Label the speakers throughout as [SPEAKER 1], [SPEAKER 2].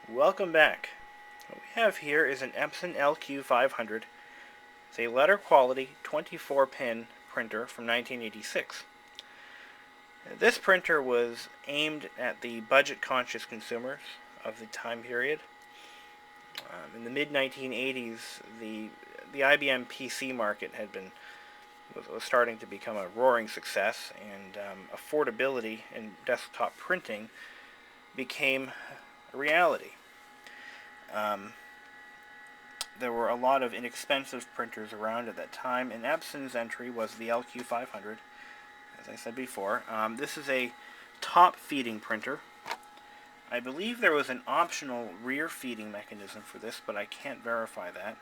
[SPEAKER 1] Welcome back. What we have here is an Epson LQ-500. It's a letter quality 24-pin printer from 1986. This printer was aimed at the budget-conscious consumers of the time period. In the mid-1980s, the IBM PC market was starting to become a roaring success, and affordability in desktop printing became a reality. There were a lot of inexpensive printers around at that time, and Epson's entry was the LQ-500, as I said before. This is a top-feeding printer. I believe there was an optional rear feeding mechanism for this, but I can't verify that.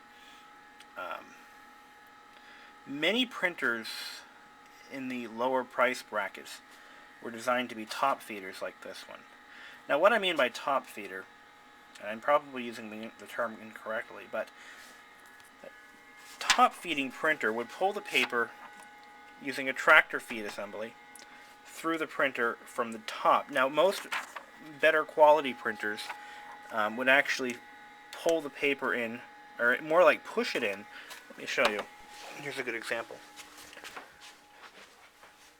[SPEAKER 1] Many printers in the lower price brackets were designed to be top feeders like this one. Now, what I mean by top feeder, and I'm probably using the term incorrectly, but a top feeding printer would pull the paper using a tractor feed assembly through the printer from the top. Now, most better quality printers would actually pull the paper in, or more like push it in. Let me show you. Here's a good example.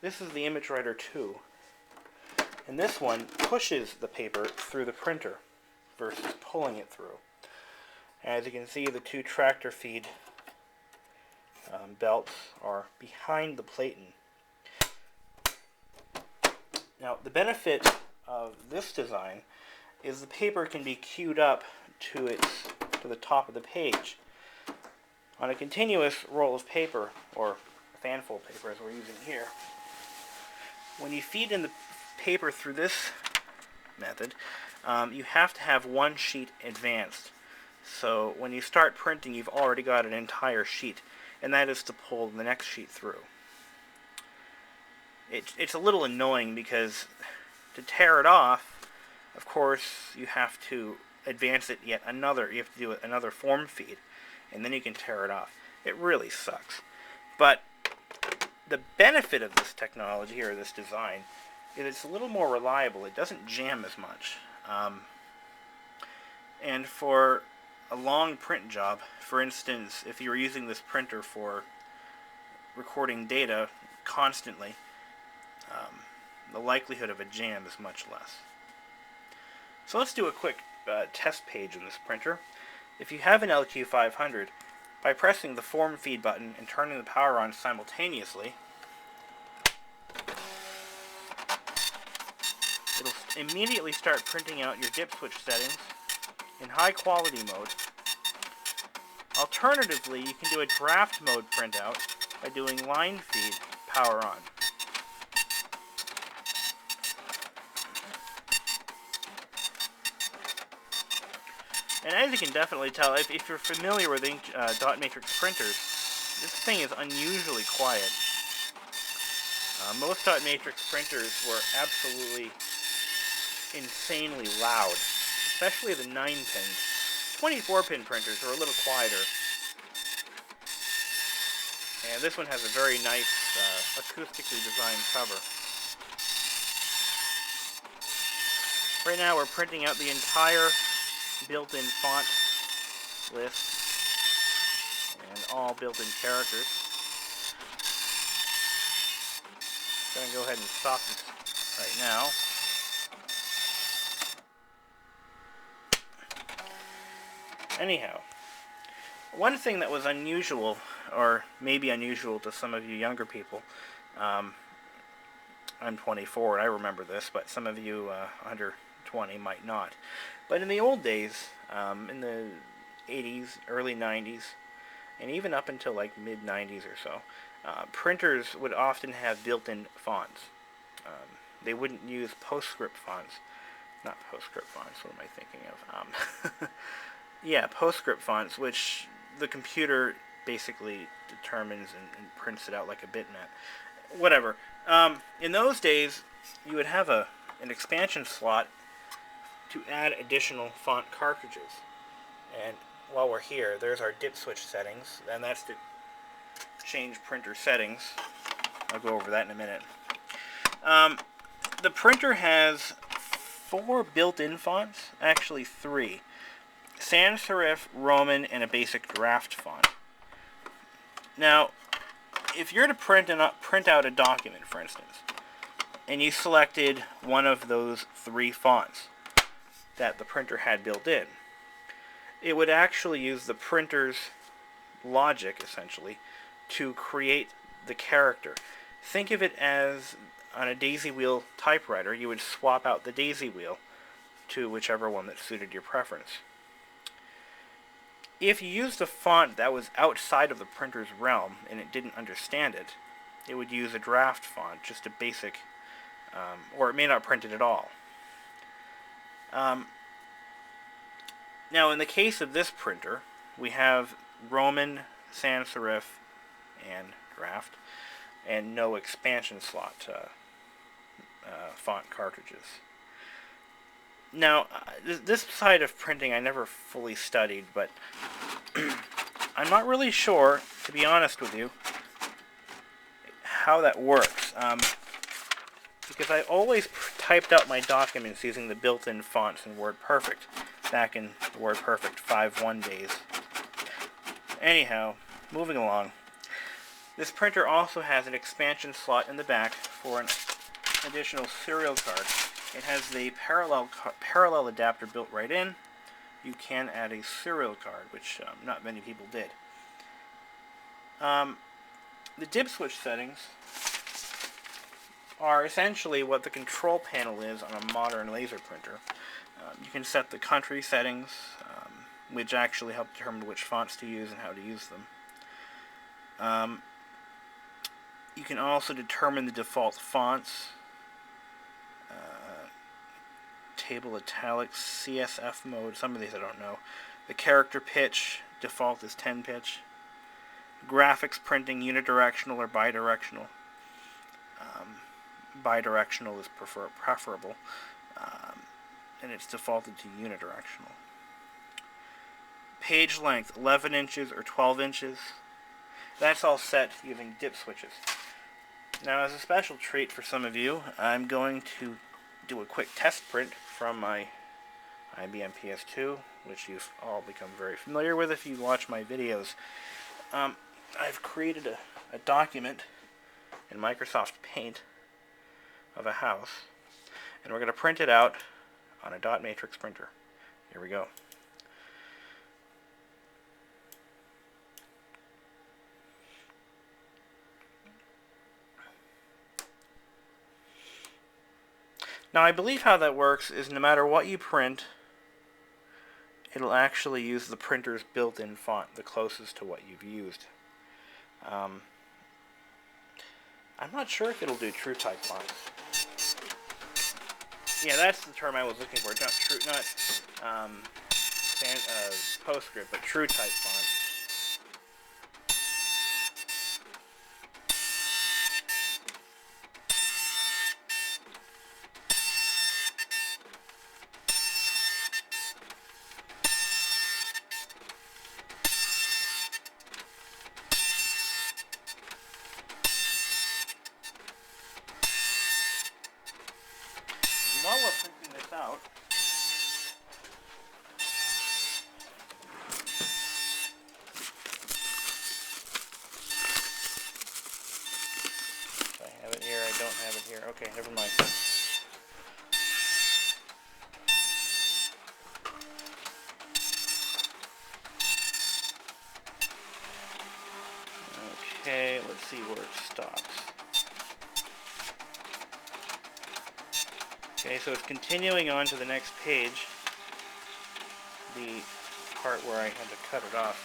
[SPEAKER 1] This is the Image Writer 2, and this one pushes the paper through the printer versus pulling it through. As you can see, the two tractor feed belts are behind the platen. Now, the benefit of this design is the paper can be queued up to the top of the page. On a continuous roll of paper, or fanfold paper as we're using here, when you feed in the paper through this method, you have to have one sheet advanced. So when you start printing, you've already got an entire sheet, and that is to pull the next sheet through. It's a little annoying because to tear it off, of course, you have to advance it yet another. You have to do another form feed, and then you can tear it off. It really sucks. But the benefit of this technology, or this design, is it's a little more reliable. It doesn't jam as much. And for a long print job, for instance, if you were using this printer for recording data constantly, the likelihood of a jam is much less. So let's do a quick test page on this printer. If you have an LQ-500, by pressing the form feed button and turning the power on simultaneously, it'll immediately start printing out your dip switch settings in high quality mode. Alternatively, you can do a draft mode printout by doing line feed power on. And as you can definitely tell, if you're familiar with dot matrix printers, this thing is unusually quiet. Most dot matrix printers were absolutely insanely loud, especially the 9-pin. 24-pin printers are a little quieter. And this one has a very nice acoustically designed cover. Right now we're printing out the entire built-in font list and all built-in characters. I'm going to go ahead and stop this right now. Anyhow, one thing that was unusual, or maybe unusual to some of you younger people, I'm 24 and I remember this, but some of you under 20 might not. But in the old days, in the 80s, early 90s, and even up until like mid-90s or so, printers would often have built-in fonts. They wouldn't use PostScript fonts. Not PostScript fonts, what am I thinking of? Yeah, PostScript fonts, which the computer basically determines and prints it out like a bitmap. Whatever. In those days, you would have an expansion slot to add additional font cartridges. And while we're here, there's our dip switch settings, and that's to change printer settings. I'll go over that in a minute. The printer has 4 built-in fonts, actually 3. Sans serif, Roman, and a basic draft font. Now, if you're to print out a document, for instance, and you selected one of those 3 fonts that the printer had built in, it would actually use the printer's logic, essentially, to create the character. Think of it as, on a daisy wheel typewriter, you would swap out the daisy wheel to whichever one that suited your preference. If you used a font that was outside of the printer's realm and it didn't understand it, it would use a draft font, just a basic, or it may not print it at all. Now, in the case of this printer, we have Roman, sans serif, and draft, and no expansion slot font cartridges. Now, this side of printing I never fully studied, but I'm not really sure, to be honest with you, how that works. Because I always typed out my documents using the built-in fonts in WordPerfect, back in the WordPerfect 5.1 days. Anyhow, moving along. This printer also has an expansion slot in the back for an additional serial card. It has the parallel adapter built right in. You can add a serial card, which not many people did. The dip switch settings are essentially what the control panel is on a modern laser printer. You can set the country settings, which actually help determine which fonts to use and how to use them. You can also determine the default fonts, table italics, CSF mode, some of these I don't know. The character pitch, default is 10 pitch. Graphics printing, unidirectional or bidirectional. Bidirectional is preferable, and it's defaulted to unidirectional. Page length, 11 inches or 12 inches. That's all set using dip switches. Now, as a special treat for some of you, I'm going to do a quick test print from my IBM PS2, which you've all become very familiar with if you watch my videos. I've created a document in Microsoft Paint of a house, and we're going to print it out on a dot matrix printer. Here we go. Now, I believe how that works is no matter what you print, it'll actually use the printer's built-in font, the closest to what you've used. I'm not sure if it'll do true type fonts. Yeah, that's the term I was looking for. Not true, not PostScript, but true type fonts. While we're printing this out, I have it here, I don't have it here. Okay, never mind. Okay, let's see where it stops. Okay, so it's continuing on to the next page, the part where I had to cut it off.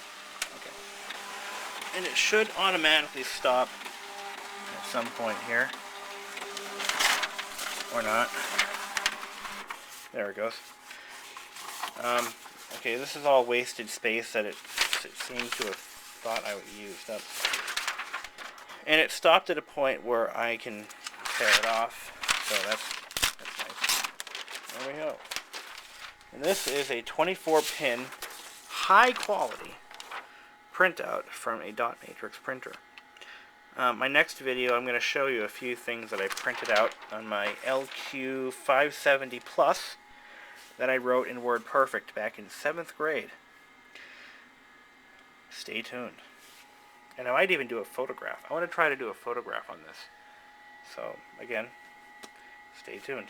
[SPEAKER 1] Okay. And it should automatically stop at some point here. Or not. There it goes. Okay, this is all wasted space that it seems to have thought I would use up. And it stopped at a point where I can tear it off, so that's nice. There we go. And this is a 24-pin, high-quality printout from a dot matrix printer. My next video, I'm going to show you a few things that I printed out on my LQ-570 Plus that I wrote in WordPerfect back in 7th grade. Stay tuned. And I might even do a photograph. I want to try to do a photograph on this. So, again, stay tuned.